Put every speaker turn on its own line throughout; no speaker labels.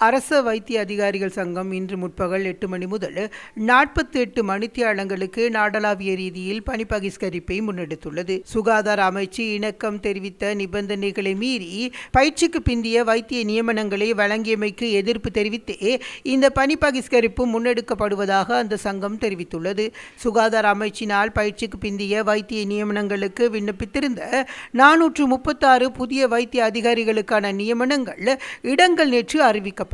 அரச வைத்திய அதிகாரிகள் சங்கம் இன்று முற்பகல் 8 மணி முதல் 48 மணித்தியாலங்களுக்கு நாடளாவிய ரீதியில் பணி பகிஷ்கரிப்பை முன்னெடுத்துள்ளது. சுகாதார அமைச்சு இணக்கம் தெரிவித்த நிபந்தனைகளை மீறி பயிற்சிக்கு பிந்திய வைத்திய நியமனங்களை வழங்கியமைக்கு எதிர்ப்பு தெரிவித்தே இந்த பணி பகிஷ்கரிப்பு முன்னெடுக்கப்படுவதாக அந்த சங்கம் தெரிவித்துள்ளது. சுகாதார அமைச்சினால் பயிற்சிக்கு பிந்திய வைத்திய நியமனங்களுக்கு விண்ணப்பித்திருந்த 436 புதிய வைத்திய அதிகாரிகளுக்கான நியமனங்கள் இடங்கள் நேற்று அறிவிக்கப்பட்டன.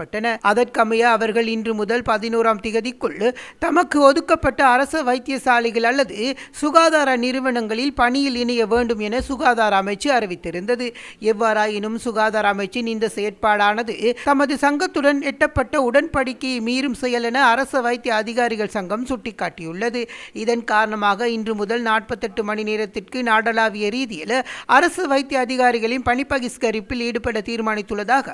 அதற்கமைய அவர்கள் இன்று முதல் 11ஆம் திகதிக்குள் தமக்கு ஒதுக்கப்பட்ட அரச வைத்தியசாலைகள் அல்லது சுகாதார நிறுவனங்களில் பணியில் இணைய வேண்டும் என சுகாதார அமைச்சு அறிவித்திருந்தது. எவ்வாறாயினும் சுகாதார அமைச்சின் இந்த செயற்பாடானது தமது சங்கத்துடன் எட்டப்பட்ட உடன்படிக்கையை மீறும் செயல் என அரச வைத்திய அதிகாரிகள் சங்கம் சுட்டிக்காட்டியுள்ளது. இதன் காரணமாக இன்று முதல் 48 மணி நேரத்திற்கு நாடளாவிய ரீதியில் அரசு வைத்திய அதிகாரிகளின் பணி பகிஷ்கரிப்பில் ஈடுபட தீர்மானித்துள்ளதாக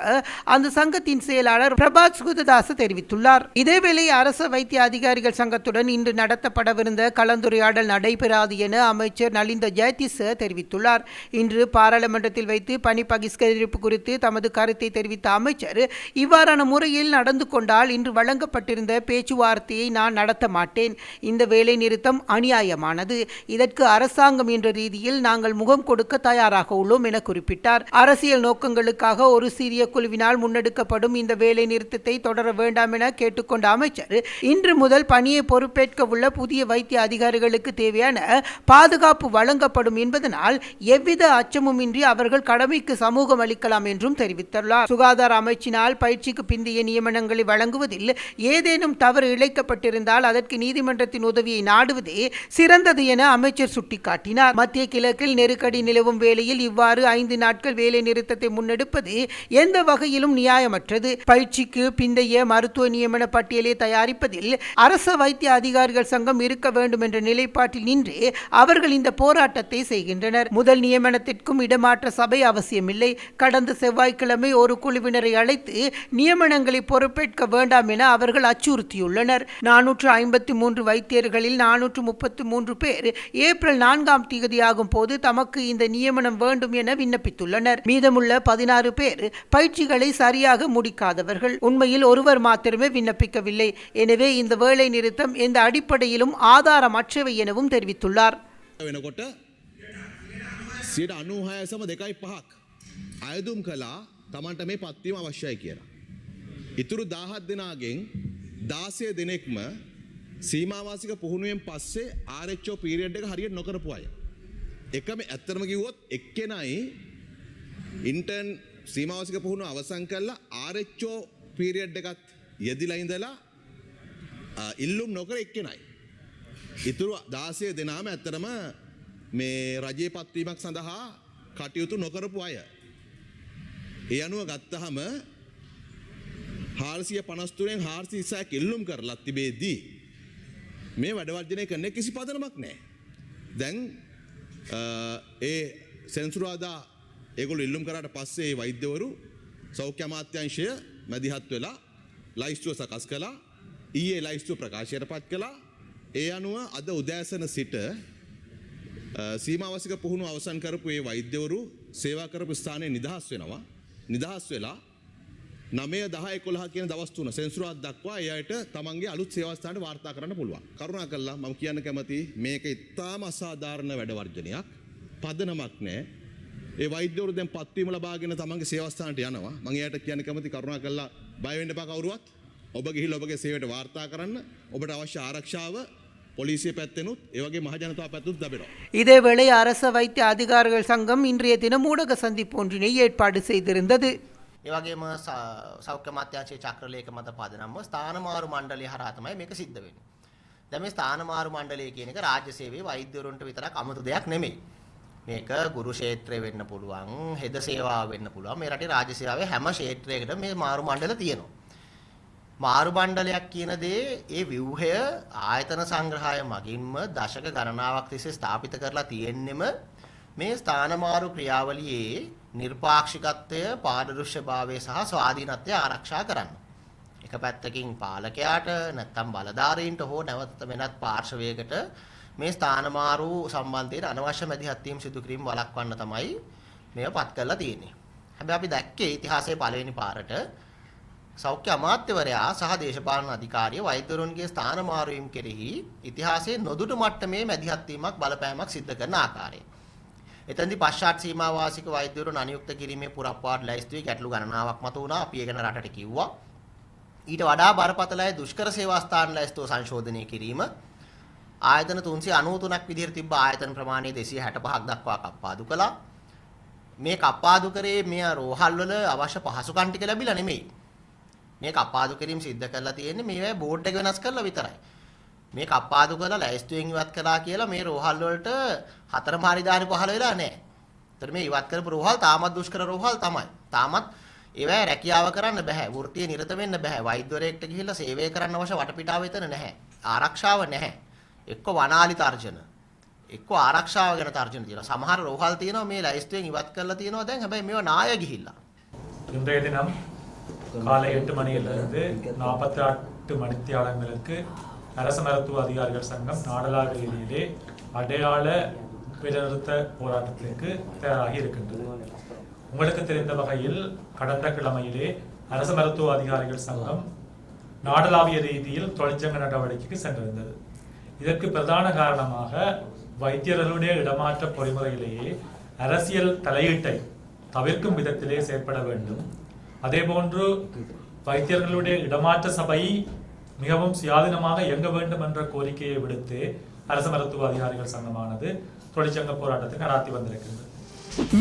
அந்த சங்கத்தின் செயலாளர் பிரபாத் சுகததாச தெரிவித்துள்ளார். இதேவேளை அரச வைத்திய அதிகாரிகள் சங்கத்துடன் இன்று நடத்தப்படவிருந்த கலந்துரையாடல் நடைபெறாது என அமைச்சர் நலிந்த ஜெயதிச தெரிவித்துள்ளார். இன்று பாராளுமன்றத்தில் வைத்து பணி பகிஷ்கரிப்பு குறித்து தமது கருத்தை தெரிவித்த அமைச்சர், இவ்வாறான முறையில் நடந்து கொண்டால் இன்று வழங்கப்பட்டிருந்த பேச்சுவார்த்தையை நான் நடத்த மாட்டேன். இந்த வேலை நிறுத்தம் அநியாயமானது. இதற்கு அரசாங்கம் என்ற ரீதியில் நாங்கள் முகம் கொடுக்க தயாராக உள்ளோம் என குறிப்பிட்டார். அரசியல் நோக்கங்களுக்காக ஒரு சிறிய குழுவினால் முன்னெடுக்கப்படும் இந்த வேலை நிறுத்தத்தை தொடர வேண்டாம் என கேட்டுக்கொண்ட அமைச்சர், இன்று முதல் பணியை பொறுப்பேற்க உள்ள புதிய வைத்திய அதிகாரிகளுக்கு தேவையான பாதுகாப்பு வழங்கப்படும் என்பதனால் எவ்வித அச்சமுமின்றி அவர்கள் கடமைக்கு சமூகம் அளிக்கலாம் என்றும் தெரிவித்துள்ளார். சுகாதார அமைச்சினால் பயிற்சிக்கு பிந்தைய நியமனங்களை வழங்குவதில் ஏதேனும் தவறு இழைக்கப்பட்டிருந்தால் அதற்கு நீதிமன்றத்தின் உதவியை நாடுவதே சிறந்தது என அமைச்சர் சுட்டிக்காட்டினார். மத்திய கிழக்கில் நெருக்கடி நிலவும் வேளையில் இவ்வாறு 5 நாட்கள் வேலை நிறுத்தத்தை முன்னெடுப்பது எந்த வகையிலும் நியாயமற்றது. பயிற்சிக்கு பிந்தைய மருத்துவ நியமன பட்டியலை தயாரிப்பதில் அரச வைத்திய அதிகாரிகள் சங்கம் இருக்க வேண்டும் என்ற நிலைப்பாட்டில் நின்றே அவர்கள் இந்த போராட்டத்தை செய்கின்றனர். முதல் நியமனத்திற்கும் இடமாற்ற சபை அவசியமில்லை. கடந்த செவ்வாய்க்கிழமை ஒரு குழுவினரை அழைத்து நியமனங்களை பொறுப்பேற்க வேண்டாம் என அவர்கள் அச்சுறுத்தியுள்ளனர். 453 வைத்தியர்களில் 433 பேர் ஏப்ரல் 4ஆம் தேதியாகும் போது தமக்கு இந்த நியமனம் வேண்டும் என விண்ணப்பித்துள்ளனர். மீதமுள்ள 16 பேர் பயிற்சிகளை சரியாக முடிக்காதவர்கள். உண்மையில் ஒருவர் மாத்திரமே விண்ணப்பிக்கவில்லை. எனவே இந்த வேலை நிறுத்தம் எந்த அடிப்படையிலும் ஆதாரமற்றவை எனவும் தெரிவித்துள்ளார்.
වෙනකොට 96.2.5ක් අයදුම් කළා තමන්ට මේ පත්වීම අවශ්‍යයි කියලා. ඉතුරු 17 දෙනාගෙන් 16 දෙනෙක්ම සීමාවාසික පුහුණුවෙන් පස්සේ RHO පීරියඩ් එක හරියට නොකරපු අය. එකම ඇත්තටම කිව්වොත් එක්කෙනයි ඉන්ටර්න් සීමාවාසික පුහුණුව අවසන් කරලා RHO පීරියඩ් එකත් යෙදිලා ඉඳලා ඉල්ලුම් නොකර එක්කෙනයි. ඉතුරු 16 දෙනාම ඇත්තටම මේ රජයේ පත්වීමක් සඳහා කටයුතු නොකරපු අය. ඒ අනුව ගත්තහම 453න් 430ක් ඉල්ලුම් කරලා තිබෙද්දී මේ වැඩ වර්ජනය කරන්න කිසි පදනමක් නැහැ. දැන් ඒ සෙන්සුරාදා ඒගොල්ලෝ ඉල්ලුම් කරාට පස්සේ ඒ වෛද්‍යවරු සෞඛ්‍ය අමාත්‍යාංශය මැදිහත් වෙලා ලයිස්තුව සකස් කළා. ඊයේ ලයිස්තුව ප්‍රකාශයට පත් කළා. ඒ අනුව අද උදෑසන සිට සීමාවාසික පුහුණුව අවසන් කරපු ඒ වෛද්‍යවරු සේවා කරපු ස්ථානයේ නිදහස් වෙනවා. නිදහස් වෙලා 9, 10, 11 කියන දවස් තුන සෙන්සුරාදා දක්වා ඒ අයට තමන්ගේ අලුත් සේවා ස්ථානට වාර්තා කරන්න පුළුවන්. කරුණාකරලා මම කියන්න කැමතියි මේක ඉතාම අසාධාරණ වැඩ වර්ජනයක්. පදනමක් නැහැ. ඒ වෛද්‍යවරු දැන් පත්වීම ලබාගෙන තමන්ගේ සේවා ස්ථානට යනවා. මම එයාට කියන්න කැමතියි කරුණාකරලා බය වෙන්න එපා කවුරුවත්. ඔබ ගිහිල්ලා ඔබගේ සේවයට වාර්තා කරන්න. ඔබට අවශ්‍ය ආරක්ෂාව போலீசிய පැත්තෙනුත් ඒ වගේ මහ ජනතාව පැත්තෙනුත් ලැබෙනවා.
இதேவேளை அரச வைத்திய அதிகாரிகள் சங்கம் இன்றைய தினம் ஊடக சந்திப்பு ஒன்றினை ஏற்பாடு செய்திருந்தது.
ඒ වගේම සෞඛ්‍ය අමාත්‍යාංශයේ චක්‍රලේඛ මත පදනම්ව ස්ථානමාරු මණ්ඩලය හරහා තමයි මේක සිද්ධ වෙන්නේ. දැන් මේ ස්ථානමාරු මණ්ඩලය කියන එක රාජ්‍ය සේවයේ වෛද්‍යවරුන්ට විතරක් අමුතු දෙයක් නෙමෙයි. මේක ගුරු ක්ෂේත්‍රය වෙන්න පුළුවන්, හෙද සේවාව වෙන්න පුළුවන්. මේ රටේ රාජ්‍ය සේවාවේ හැම ක්ෂේත්‍රයකටම මේ මාරු මණ්ඩල තියෙනවා. මාරු මණ්ඩලයක් කියන දේ ඒ ව්‍යුහය ආයතන සංග්‍රහය මගින්ම දශක ගණනාවක් තිස්සේ ස්ථාපිත කරලා තියෙන්නෙම මේ ස්ථානමාරු ක්‍රියාවලියේ නිර්පාක්ෂිකත්වය, පාරදර්ශකභාවය සහ ස්වාධීනත්වය ආරක්ෂා කරන්න. එක පැත්තකින් පාලකයාට නැත්නම් බලධාරීන්ට හෝ නැවත වෙනත් පාර්ශවයකට මේ ස්ථානමාරු සම්බන්ධයෙන් අනවශ්‍ය මැදිහත් වීම සිදු කිරීම වළක්වන්න තමයි මේව පත් කරලා තියෙන්නේ. හැබැයි අපි දැක්කේ ඉතිහාසයේ පළවෙනි පාරට සෞඛ්‍ය අමාත්‍යවරයා සහ දේශපාලන අධිකාරිය වෛද්‍යවරුන්ගේ ස්ථාන මාරුවීම් කෙරෙහි ඉතිහාසයේ නොදුටු මට්ටමේ මැදිහත් වීමක් බලපෑමක් සිද්ධ කරන ආකාරය. එතෙන්දී පශ්චාත් සීමා වාසික වෛද්‍යවරුන් අනියුක්ත කිරීමේ පුරප්පාඩු ලැයිස්තුවේ ගැටලු ගණනාවක් මත වුණා. අපි ඒ ගැන රටට කිව්වා. ඊට වඩා බරපතලයි දුෂ්කර සේවා ස්ථාන ලැයිස්තුව සංශෝධනය කිරීම. ආයතන 393ක් විදිහට තිබ්බ ආයතන ප්‍රමාණය 265ක් දක්වා කප්පාදු කළා. මේ කප්පාදු කරේ මේ රෝහල් වල අවශ්‍ය පහසුකම් ටික ලැබිලා නෙමෙයි. මේ කප්පාදු කිරීම සිද්ධ කරලා තියෙන්නේ මේවැ බෝඩ් එක වෙනස් කරලා විතරයි. මේ කප්පාදු කරලා ලැයිස්තුවෙන් ඉවත් කළා කියලා මේ රෝහල් වලට හතරම හරි දානි පහළ වෙලා නැහැ. ඒතර මේ ඉවත් කරපු රෝහල් තාමත් දුෂ්කර රෝහල් තමයි. තාමත් ඒවැ රැකියාව කරන්න බෑ. වෘත්තිය නිරත වෙන්න බෑ. වෛද්‍යවරයෙක්ට ගිහිල්ලා සේවය කරන්න අවශ්‍ය වටපිටාව එතන නැහැ. ආරක්ෂාව නැහැ. එක්ක වනාලි තර්ජන. එක්ක ආරක්ෂාව ගැන තර්ජන තියෙනවා. සමහර රෝහල් තියෙනවා මේ ලැයිස්තුවෙන් ඉවත් කරලා තියෙනවා දැන්. හැබැයි මේවා නාය ගිහිල්ලා.
இன்றைய தினம் காலை 8 மணியிலிருந்து 48 மணித்தியாலங்களுக்கு அரசு மருத்துவ அதிகாரிகள் சங்கம் நாடளாக ரீதியிலே அடையாள வேலைநிறுத்த போராட்டத்திற்கு தயாராகி இருக்கின்றது. உங்களுக்கு தெரிந்த வகையில் கடந்த கிழமையிலே அரசு மருத்துவ அதிகாரிகள் சங்கம் நாடளாவிய ரீதியில் தொழிற்சங்க நடவடிக்கைக்கு சென்றிருந்தது. இதற்கு பிரதான காரணமாக வைத்தியர்களுடைய இடமாற்ற பொறிமுறையிலேயே அரசியல் தலையீட்டை தவிர்க்கும் விதத்திலே செயற்பட வேண்டும். அதேபோன்று வைத்தியர்களுடைய இடமாற்ற சபை மிகவும் சுயாதீனமாக இயங்க வேண்டும் என்ற கோரிக்கையை விடுத்து அரசு மருத்துவ அதிகாரிகள் சங்கமானது தொழிற்சங்க போராட்டத்தை நடாத்தி வந்திருக்கிறது.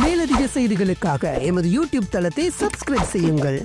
மேலதிக செய்திகளுக்காக எமது யூடியூப் தளத்தை சப்ஸ்கிரைப் செய்யுங்கள்.